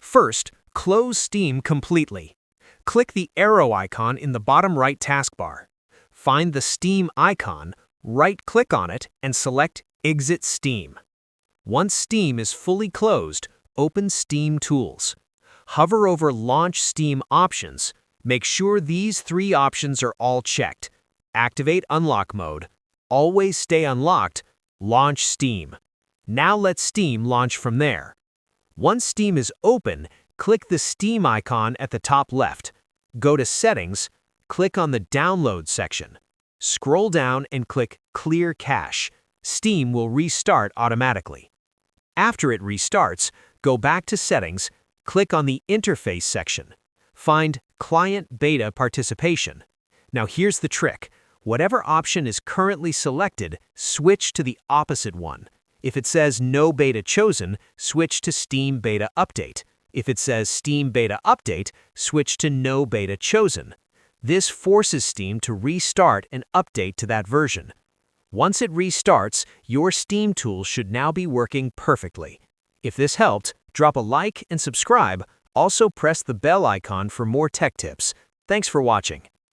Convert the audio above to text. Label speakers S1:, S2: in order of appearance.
S1: First, close Steam completely. Click the arrow icon in the bottom right taskbar. Find the Steam icon, right-click on it, and select Exit Steam. Once Steam is fully closed, open Steam Tools. Hover over Launch Steam Options. Make sure these three options are all checked. Activate Unlock Mode. Always stay unlocked. Launch Steam. Now let Steam launch from there. Once Steam is open, click the Steam icon at the top left. Go to Settings, click on the Download section. Scroll down and click Clear Cache. Steam will restart automatically. After it restarts, go back to Settings, click on the Interface section. Find Client Beta Participation. Now here's the trick. Whatever option is currently selected, switch to the opposite one. If it says No Beta Chosen, switch to Steam Beta Update. If it says Steam Beta Update, switch to No Beta Chosen. This forces Steam to restart and update to that version. Once it restarts, your Steam tool should now be working perfectly. If this helped, drop a like and subscribe. Also press the bell icon for more tech tips. Thanks for watching.